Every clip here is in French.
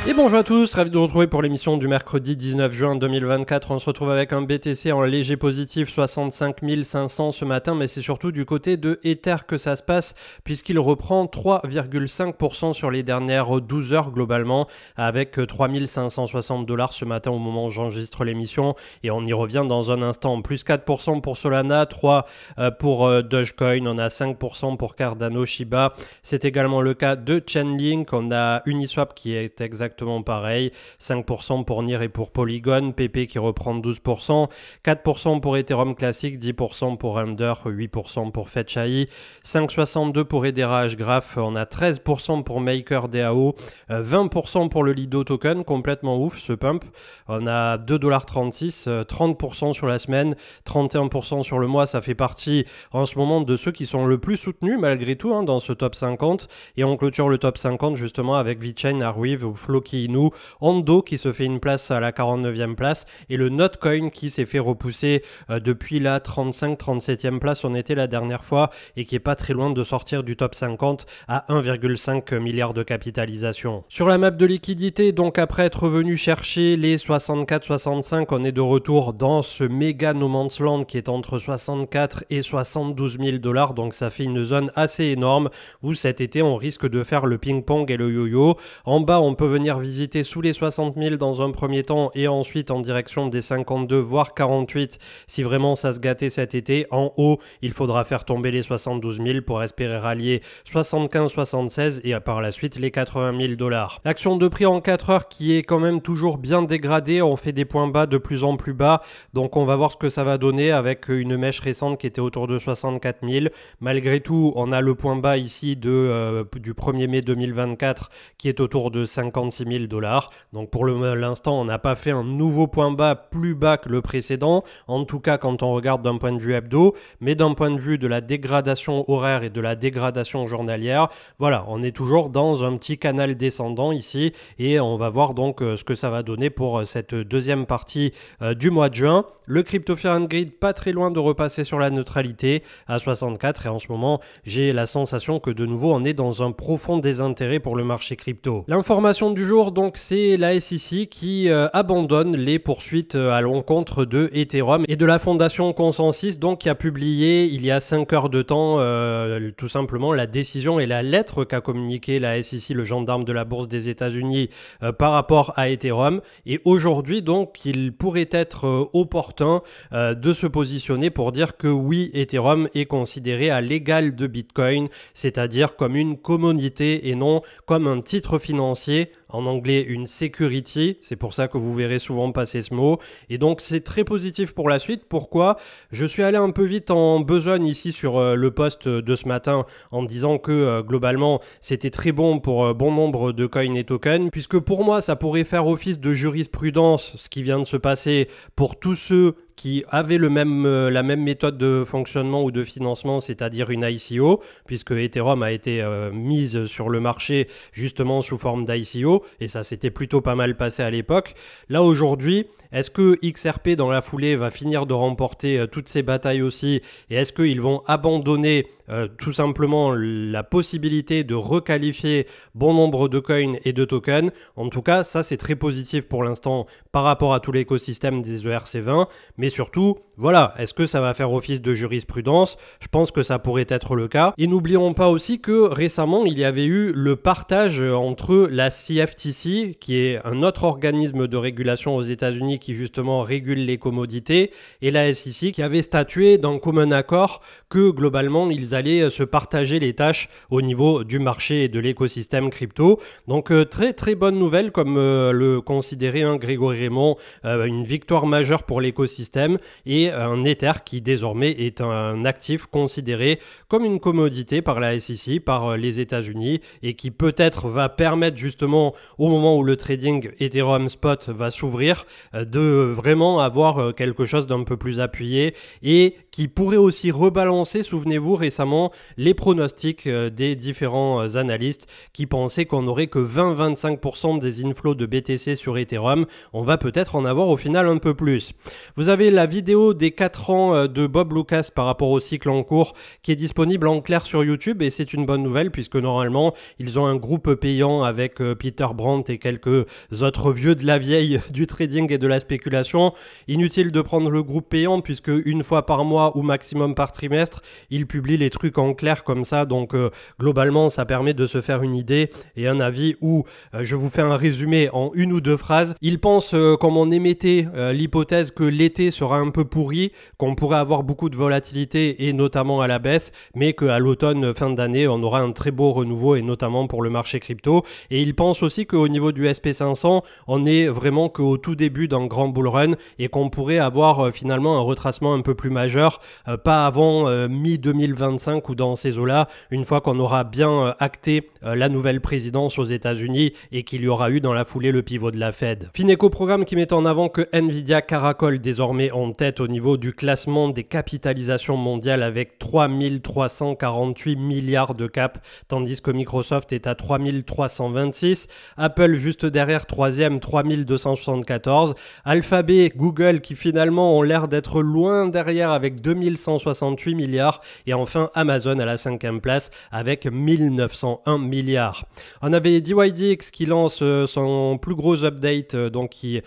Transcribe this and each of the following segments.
Et bonjour à tous, ravi de vous retrouver pour l'émission du mercredi 19 juin 2024. On se retrouve avec un BTC en léger positif, 65 500 ce matin, mais c'est surtout du côté de Ether que ça se passe, puisqu'il reprend 3,5% sur les dernières 12 heures globalement, avec 3 560 $ ce matin au moment où j'enregistre l'émission, et on y revient dans un instant. Plus 4% pour Solana, 3% pour Dogecoin, on a 5% pour Cardano, Shiba. C'est également le cas de Chainlink, on a Uniswap qui est exactement pareil, 5% pour NIR et pour Polygon, PP qui reprend 12%, 4% pour Ethereum classique, 10% pour Render, 8% pour Fetchai, 5,62 pour Hedera Hgraph, on a 13% pour MakerDAO, 20% pour le Lido token, complètement ouf ce pump, on a 2,36 $, 30% sur la semaine, 31% sur le mois, ça fait partie en ce moment de ceux qui sont le plus soutenus malgré tout dans ce top 50, et on clôture le top 50 justement avec VeChain, Arweave ou Floki Inu, Ondo qui se fait une place à la 49e place et le Notcoin qui s'est fait repousser depuis la 35-37e place, on était la dernière fois, et qui est pas très loin de sortir du top 50 à 1,5 milliard de capitalisation. Sur la map de liquidité, donc après être revenu chercher les 64-65, on est de retour dans ce méga no man's land qui est entre 64 et 72 000 $, donc ça fait une zone assez énorme où cet été on risque de faire le ping-pong et le yo-yo. En bas on peut venir visiter sous les 60 000 dans un premier temps et ensuite en direction des 52 voire 48 si vraiment ça se gâtait cet été. En haut, il faudra faire tomber les 72 000 pour espérer rallier 75-76 et par la suite les 80 000 $. L'action de prix en 4 heures qui est quand même toujours bien dégradée, on fait des points bas de plus en plus bas, donc on va voir ce que ça va donner avec une mèche récente qui était autour de 64 000. Malgré tout, on a le point bas ici du 1er mai 2024 qui est autour de 56 000 $. Donc pour l'instant, on n'a pas fait un nouveau point bas plus bas que le précédent, en tout cas quand on regarde d'un point de vue hebdo, mais d'un point de vue de la dégradation horaire et de la dégradation journalière, voilà, on est toujours dans un petit canal descendant ici, et on va voir donc ce que ça va donner pour cette deuxième partie du mois de juin. Le Crypto Fear and Greed pas très loin de repasser sur la neutralité à 64, et en ce moment, j'ai la sensation que de nouveau, on est dans un profond désintérêt pour le marché crypto. L'information du jour, donc, c'est la SEC qui abandonne les poursuites à l'encontre de Ethereum et de la fondation Consensus, donc qui a publié il y a 5 heures de temps tout simplement la décision et la lettre qu'a communiqué la SEC, le gendarme de la bourse des États-Unis, par rapport à Ethereum. Et aujourd'hui, donc, il pourrait être opportun de se positionner pour dire que oui, Ethereum est considéré à l'égal de Bitcoin, c'est-à-dire comme une commodité et non comme un titre financier, en anglais une security, c'est pour ça que vous verrez souvent passer ce mot, et donc c'est très positif pour la suite. Pourquoi ? Je suis allé un peu vite en besogne ici sur le post de ce matin en disant que globalement c'était très bon pour bon nombre de coins et tokens, puisque pour moi ça pourrait faire office de jurisprudence ce qui vient de se passer pour tous ceux qui avaient la même méthode de fonctionnement ou de financement, c'est-à-dire une ICO, puisque Ethereum a été mise sur le marché justement sous forme d'ICO, et ça s'était plutôt pas mal passé à l'époque. Là aujourd'hui, est-ce que XRP dans la foulée va finir de remporter toutes ces batailles aussi, et est-ce qu'ils vont abandonner tout simplement la possibilité de requalifier bon nombre de coins et de tokens? En tout cas, ça c'est très positif pour l'instant par rapport à tout l'écosystème des ERC20, mais surtout, voilà, est-ce que ça va faire office de jurisprudence? Je pense que ça pourrait être le cas. Et n'oublions pas aussi que récemment, il y avait eu le partage entre la CFTC, qui est un autre organisme de régulation aux États-Unis qui justement régule les commodités, et la SEC qui avait statué d'un commun accord que globalement, ils allaient se partager les tâches au niveau du marché et de l'écosystème crypto. Donc très très bonne nouvelle, comme le considérait Grégory Raymond, une victoire majeure pour l'écosystème, et un Ether qui désormais est un actif considéré comme une commodité par la SEC, par les États-Unis, et qui peut-être va permettre justement au moment où le trading Ethereum Spot va s'ouvrir de vraiment avoir quelque chose d'un peu plus appuyé, et qui pourrait aussi rebalancer. Souvenez-vous, récemment récemment les pronostics des différents analystes qui pensaient qu'on n'aurait que 20-25% des inflows de BTC sur Ethereum. On va peut-être en avoir au final un peu plus. Vous avez la vidéo des 4 ans de Bob Loukas par rapport au cycle en cours qui est disponible en clair sur YouTube, et c'est une bonne nouvelle puisque normalement ils ont un groupe payant avec Peter Brandt et quelques autres vieux de la vieille du trading et de la spéculation. Inutile de prendre le groupe payant puisque une fois par mois ou maximum par trimestre, ils publient les trucs en clair comme ça, donc globalement ça permet de se faire une idée et un avis où je vous fais un résumé en une ou deux phrases. Ils pensent, comme on émettait l'hypothèse que l'été sera un peu pourri, qu'on pourrait avoir beaucoup de volatilité et notamment à la baisse, mais qu'à l'automne, fin d'année, on aura un très beau renouveau et notamment pour le marché crypto. Et ils pensent aussi qu'au niveau du SP500, on est vraiment qu'au tout début d'un grand bull run et qu'on pourrait avoir finalement un retracement un peu plus majeur, pas avant mi-2025 ou dans ces eaux-là, une fois qu'on aura bien acté la nouvelle présidence aux États-Unis et qu'il y aura eu dans la foulée le pivot de la Fed. Fineco Programme qui met en avant que Nvidia caracole désormais en tête au niveau du classement des capitalisations mondiales avec 3348 milliards de cap, tandis que Microsoft est à 3326, Apple juste derrière 3e, 3274, Alphabet, Google qui finalement ont l'air d'être loin derrière avec 2168 milliards, et enfin Amazon à la 5e place avec 1901 milliards. On avait DYDX qui lance son plus gros update, donc qui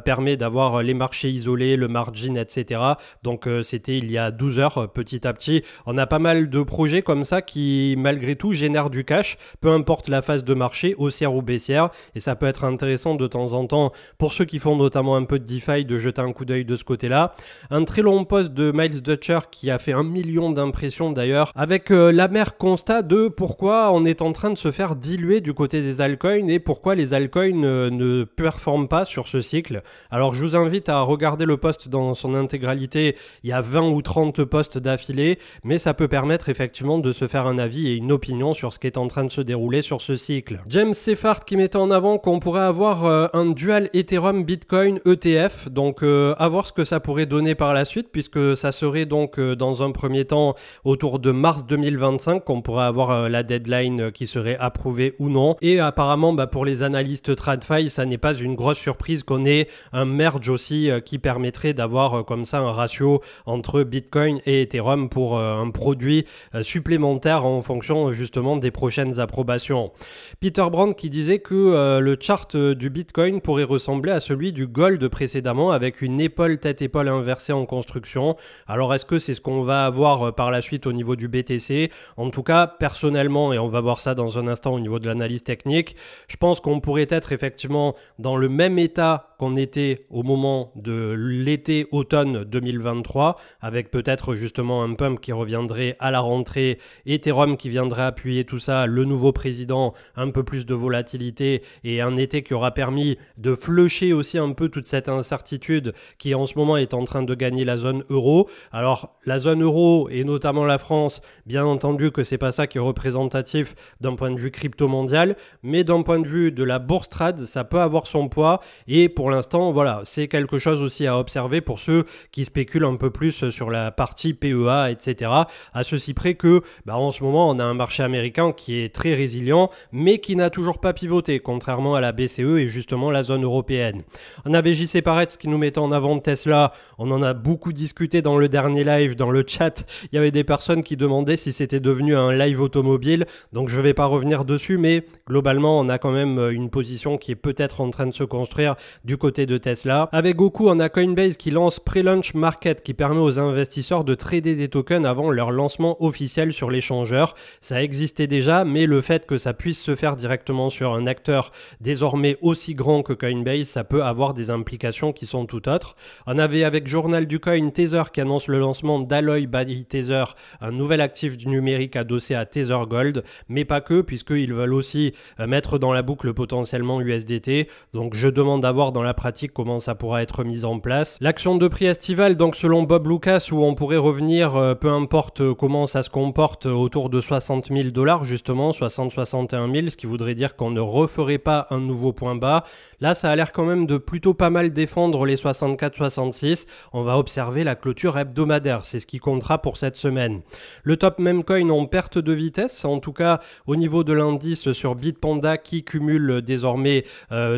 permet d'avoir les marchés isolés, le margin, etc. Donc c'était il y a 12 heures, petit à petit. On a pas mal de projets comme ça qui malgré tout génèrent du cash, peu importe la phase de marché, haussière ou baissière, et ça peut être intéressant de temps en temps pour ceux qui font notamment un peu de DeFi de jeter un coup d'œil de ce côté-là. Un très long post de Miles Dutcher qui a fait 1 million d'impressions d'ailleurs, avec l'amer constat de pourquoi on est en train de se faire diluer du côté des altcoins et pourquoi les altcoins ne performent pas sur ce cycle. Alors je vous invite à regarder le post dans son intégralité, il y a 20 ou 30 posts d'affilée, mais ça peut permettre effectivement de se faire un avis et une opinion sur ce qui est en train de se dérouler sur ce cycle. James Seyfarth qui mettait en avant qu'on pourrait avoir un dual Ethereum Bitcoin ETF, donc à voir ce que ça pourrait donner par la suite, puisque ça serait donc dans un premier temps autour de mars 2025 qu'on pourrait avoir la deadline qui serait approuvée ou non, et apparemment pour les analystes TradFi ça n'est pas une grosse surprise qu'on ait un merge aussi qui permettrait d'avoir comme ça un ratio entre Bitcoin et Ethereum pour un produit supplémentaire en fonction justement des prochaines approbations. Peter Brandt qui disait que le chart du Bitcoin pourrait ressembler à celui du Gold précédemment avec une épaule tête-épaule inversée en construction. Alors est-ce que c'est ce qu'on va avoir par la suite au niveau du BTC? En tout cas personnellement, et on va voir ça dans un instant au niveau de l'analyse technique, je pense qu'on pourrait être effectivement dans le même état qu'on était au moment de l'été-automne 2023, avec peut-être justement un pump qui reviendrait à la rentrée, Ethereum qui viendrait appuyer tout ça, le nouveau président, un peu plus de volatilité et un été qui aura permis de flusher aussi un peu toute cette incertitude qui en ce moment est en train de gagner la zone euro. Alors la zone euro et notamment la France, bien entendu que c'est pas ça qui est représentatif d'un point de vue crypto mondial, mais d'un point de vue de la bourse trad, ça peut avoir son poids, et pour l'instant voilà, c'est quelque chose aussi à observer pour ceux qui spéculent un peu plus sur la partie PEA, etc. À ceci près que en ce moment on a un marché américain qui est très résilient mais qui n'a toujours pas pivoté, contrairement à la BCE et justement la zone européenne. On avait JC Paretz qui nous mettait en avant Tesla, on en a beaucoup discuté dans le dernier live, dans le chat, il y avait des personnes qui demandaient si c'était devenu un live automobile, donc je ne vais pas revenir dessus, mais globalement on a quand même une position qui est peut-être en train de se construire du côté de Tesla. Avec Goku, on a Coinbase qui lance Pre-Launch Market qui permet aux investisseurs de trader des tokens avant leur lancement officiel sur l'échangeur. Ça existait déjà, mais le fait que ça puisse se faire directement sur un acteur désormais aussi grand que Coinbase, ça peut avoir des implications qui sont tout autres. On avait avec Journal du Coin Tether qui annonce le lancement d'Alloy by Tether, un nouvel actif du numérique adossé à Tether Gold, mais pas que, puisqu'ils veulent aussi mettre dans la boucle potentiellement USDT. Donc je demande à voir dans la pratique comment ça pourra être mis en place. L'action de prix estivale, donc selon Bob Lucas, où on pourrait revenir, peu importe comment ça se comporte, autour de 60 000 $, justement, 60-61 000, ce qui voudrait dire qu'on ne referait pas un nouveau point bas. Là, ça a l'air quand même de plutôt pas mal défendre les 64-66. On va observer la clôture hebdomadaire, c'est ce qui comptera pour cette semaine. Le top Memcoin en perte de vitesse, en tout cas au niveau de l'indice sur Bitpanda qui cumule désormais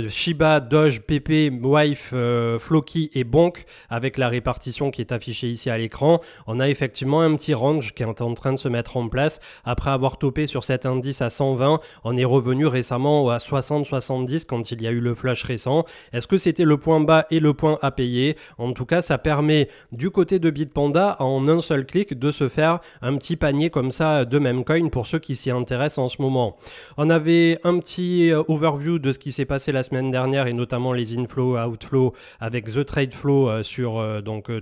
Shiba, Doge, PP, Wife, Floki et Bonk avec la répartition qui est affichée ici à l'écran. On a effectivement un petit range qui est en train de se mettre en place. Après avoir topé sur cet indice à 120, on est revenu récemment à 60-70 quand il y a eu le flash récent. Est-ce que c'était le point bas et le point à payer? En tout cas, ça permet du côté de Bitpanda en un seul clic de se faire un petit panier comme ça de Memcoin pour ceux qui s'y intéressent en ce moment. On avait un petit overview de ce qui s'est passé la semaine dernière et notamment les inflows, outflows avec The Trade Flow sur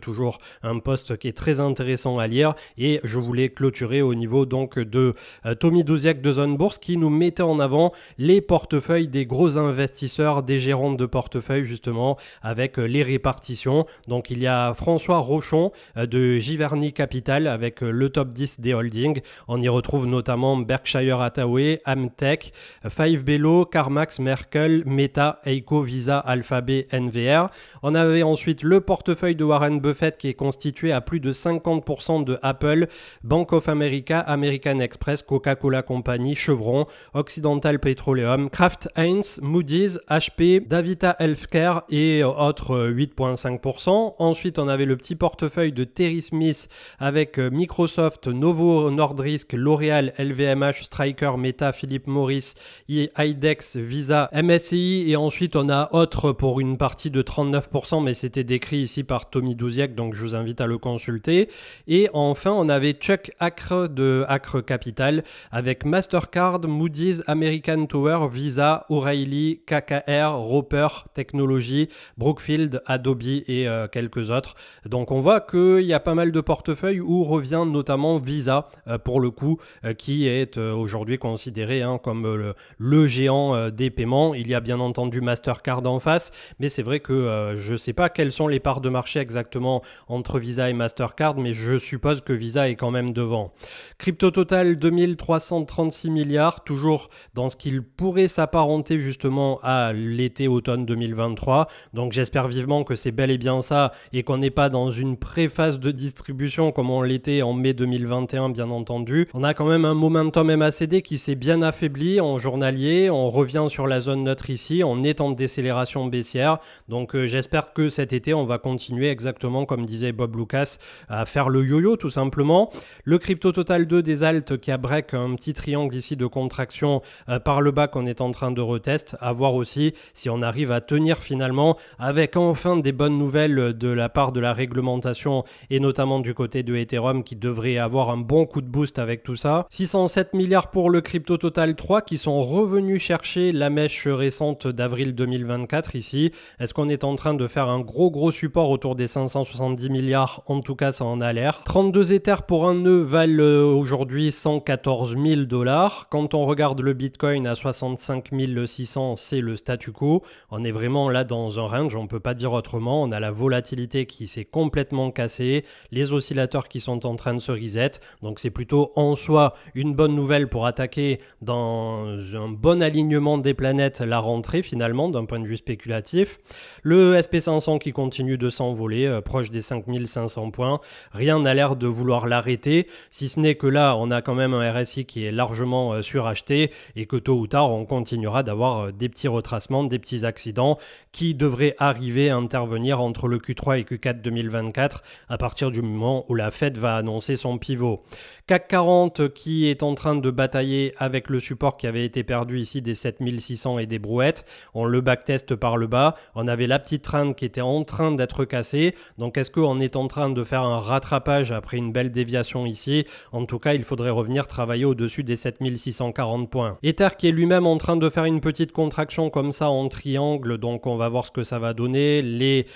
toujours un post qui est très intéressant à lire et je voulais clôturer au niveau donc de Tommy Douziak de Zone Bourse qui nous mettait en avant les portefeuilles des gros investisseurs, des gérants de portefeuille justement avec les répartitions. Donc il y a François Rochon de Giverny Capital avec le top 10 des holdings. On y retrouve notamment Berkshire Hathaway, Amtech, 5Bello, CarMax, Merkle, Meta, Eiko, Visa, Alphabet, NVR. On avait ensuite le portefeuille de Warren Buffett qui est constitué à plus de 50% de Apple, Bank of America, American Express, Coca-Cola Company, Chevron, Occidental Petroleum, Kraft Heinz, Moody's, HP, Davita Healthcare et autres 8,5%. Ensuite, on avait le petit portefeuille de Terry Smith avec Microsoft, Novo Nordisk, L'Oréal, LVMH, Stryker, Meta, Philip Morris, IDEX, Visa, MSCI et ensuite on a autres pour une partie de 39% mais c'était décrit ici par Tommy Douziak donc je vous invite à le consulter. Et enfin on avait Chuck Acre de Acre Capital avec Mastercard, Moody's, American Tower, Visa, O'Reilly, KKR, Roper Technology, Brookfield, Adobe et quelques autres. Donc on voit qu'il y a pas mal de portefeuilles où revient notamment Visa pour le coup qui est aujourd'hui considéré comme le géant des paiements. Il y a bien entendu Mastercard en face, mais c'est vrai que je ne sais pas quelles sont les parts de marché exactement entre Visa et Mastercard, mais je suppose que Visa est quand même devant. Crypto Total 2336 milliards, toujours dans ce qu'il pourrait s'apparenter justement à l'été-automne 2023. Donc j'espère vivement que c'est bel et bien ça et qu'on n'est pas dans une préphase de distribution comme on l'était en mai 2021 bien entendu. On a quand même un momentum MACD qui s'est bien affaibli en journalier, on revient sur la zone neutre ici, on est en décélération baissière, donc j'espère que cet été on va continuer exactement comme disait Bob Lucas à faire le yo-yo tout simplement. Le Crypto Total 2 des alts qui a break un petit triangle ici de contraction par le bas qu'on est en train de retest, à voir aussi si on arrive à tenir finalement avec enfin des bonnes nouvelles de la part de la réglementation et notamment du côté de Ethereum qui devrait avoir un bon coup de boost avec tout ça. 607 milliards pour le Crypto Total 3 qui sont revenus chercher la mèche récente d'avril 2024 ici. Est-ce qu'on est en train de faire un gros support autour des 570 milliards? En tout cas, ça en a l'air. 32 Ethers pour un nœud valent aujourd'hui 114 000 $. Quand on regarde le Bitcoin à 65 600, c'est le statu quo. On est vraiment là dans un range, on ne peut pas dire autrement. On a la volatilité qui s'est complètement cassée, les oscillateurs qui sont en train de se reset. Donc c'est plutôt en soi une bonne nouvelle pour attaquer dans un bon alignement des planètes la rentrée finalement d'un point de vue spéculatif. Le SP500 qui continue de s'envoler, proche des 5500 points. Rien n'a l'air de vouloir l'arrêter, si ce n'est que là on a quand même un RSI qui est largement suracheté et que tôt ou tard on continuera d'avoir des petits retracements, des petits accidents qui devraient arriver à intervenir entre le Q3 et Q4 2024 à partir du moment où la Fed va annoncer son pivot. CAC 40 qui est en train de batailler avec le support qui avait été perdu ici des 7600 et des brouettes. On le backteste par le bas. On avait la petite trend qui était en train d'être cassée. Donc est-ce qu'on est en train de faire un rattrapage après une belle déviation ici? En tout cas, il faudrait revenir travailler au-dessus des 7640 points. Ether qui est lui-même en train de faire une petite contraction comme ça en triangle. Donc on va voir ce que ça va donner. Les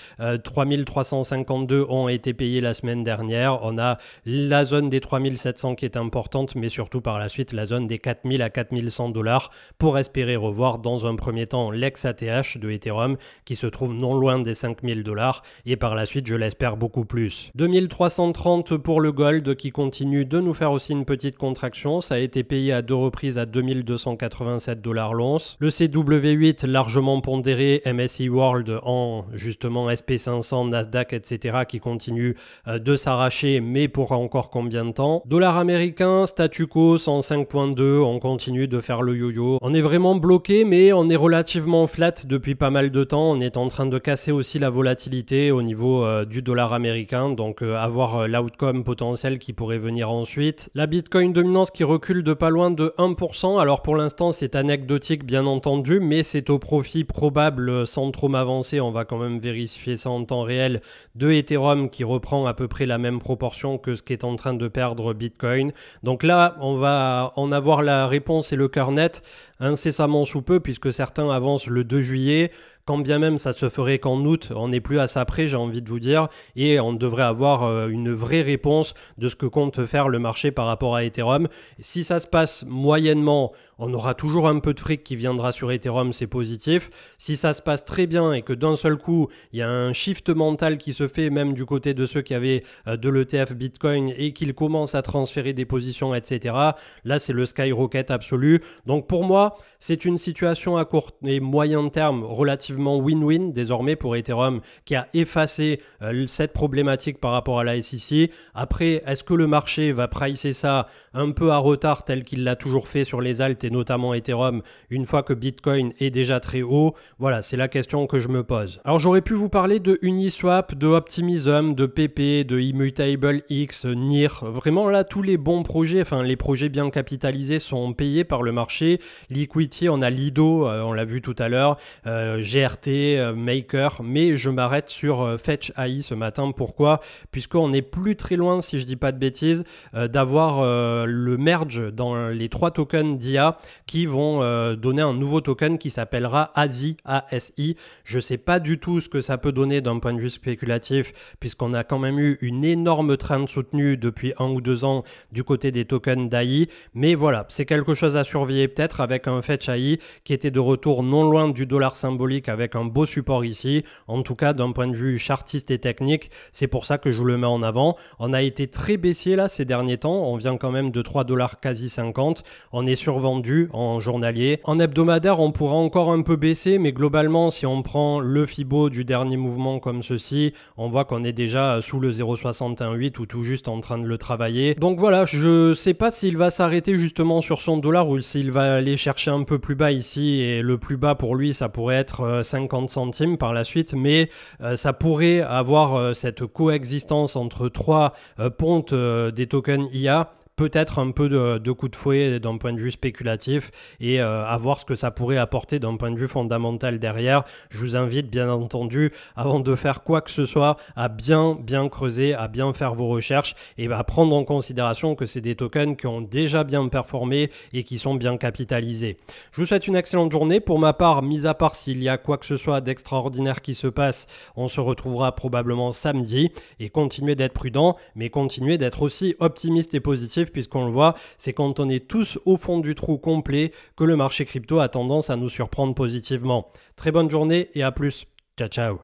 3352 ont été payés la semaine dernière. On a la zone des 3700 qui est importante, mais surtout par la suite la zone des 4000 à 4100 $ pour espérer revoir dans un premier temps l'ex-ATH de Ethereum Ethereum qui se trouve non loin des 5000 $, et par la suite je l'espère beaucoup plus. 2330 pour le gold qui continue de nous faire aussi une petite contraction, ça a été payé à deux reprises à 2287 $ l'once. Le CW8 largement pondéré, MSCI World en justement SP500, Nasdaq, etc. qui continue de s'arracher, mais pour encore combien de temps? Dollar américain, statu quo, 105.2, on continue de faire le yo-yo. On est vraiment bloqué, mais on est relativement flat depuis pas mal de temps. On est en train de casser aussi la volatilité au niveau du dollar américain, donc avoir l'outcome potentiel qui pourrait venir ensuite. La Bitcoin dominance qui recule de pas loin de 1%. Alors pour l'instant, c'est anecdotique bien entendu, mais c'est au profit probable, sans trop m'avancer, on va quand même vérifier ça en temps réel, de Ethereum qui reprend à peu près la même proportion que ce qui est en train de perdre Bitcoin. Donc là, on va en avoir la réponse et le cœur net incessamment sous peu, puisque certains avancent le 2 juillet. Quand bien même ça se ferait qu'en août, on n'est plus à ça près, j'ai envie de vous dire, et on devrait avoir une vraie réponse de ce que compte faire le marché par rapport à Ethereum. Si ça se passe moyennement, on aura toujours un peu de fric qui viendra sur Ethereum, c'est positif. Si ça se passe très bien et que d'un seul coup, il y a un shift mental qui se fait même du côté de ceux qui avaient de l'ETF Bitcoin et qu'ils commencent à transférer des positions, etc., là, c'est le skyrocket absolu. Donc pour moi, c'est une situation à court et moyen terme relativement win-win désormais pour Ethereum qui a effacé cette problématique par rapport à la SEC. Après, est-ce que le marché va pricer ça un peu à retard tel qu'il l'a toujours fait sur les alts et notamment Ethereum une fois que Bitcoin est déjà très haut? Voilà, c'est la question que je me pose. Alors j'aurais pu vous parler de Uniswap, de Optimism, de PP, de Immutable X, NIR. Vraiment là, tous les bons projets, enfin les projets bien capitalisés sont payés par le marché. Liquidity, on a Lido, on l'a vu tout à l'heure, GRT, Maker, mais je m'arrête sur Fetch AI ce matin. Pourquoi? Puisqu'on n'est plus très loin, si je dis pas de bêtises, d'avoir le merge dans les 3 tokens d'IA qui vont donner un nouveau token qui s'appellera ASI, ASI. Je ne sais pas du tout ce que ça peut donner d'un point de vue spéculatif, puisqu'on a quand même eu une énorme trend soutenue depuis 1 ou 2 ans du côté des tokens d'AI, mais voilà, c'est quelque chose à surveiller peut-être avec un Fetch AI qui était de retour non loin du dollar symbolique avec un beau support ici. En tout cas, d'un point de vue chartiste et technique, c'est pour ça que je vous le mets en avant. On a été très baissier là ces derniers temps, on vient quand même de 3 $ quasi 50. On est survendu en journalier. En hebdomadaire, on pourra encore un peu baisser, mais globalement, si on prend le Fibo du dernier mouvement comme ceci, on voit qu'on est déjà sous le 0,618 ou tout juste en train de le travailler. Donc voilà, je sais pas s'il va s'arrêter justement sur son dollar ou s'il va aller chercher un peu plus bas ici, et le plus bas pour lui, ça pourrait être 50 centimes par la suite, mais ça pourrait avoir cette coexistence entre 3 pontes des tokens IA. Peut-être un peu de coup de fouet d'un point de vue spéculatif et à voir ce que ça pourrait apporter d'un point de vue fondamental derrière. Je vous invite bien entendu, avant de faire quoi que ce soit, à bien creuser, à bien faire vos recherches et à prendre en considération que c'est des tokens qui ont déjà bien performé et qui sont bien capitalisés. Je vous souhaite une excellente journée. Pour ma part, mis à part s'il y a quoi que ce soit d'extraordinaire qui se passe, on se retrouvera probablement samedi et continuez d'être prudent, mais continuez d'être aussi optimiste et positif, puisqu'on le voit, c'est quand on est tous au fond du trou complet que le marché crypto a tendance à nous surprendre positivement. Très bonne journée et à plus. Ciao, ciao.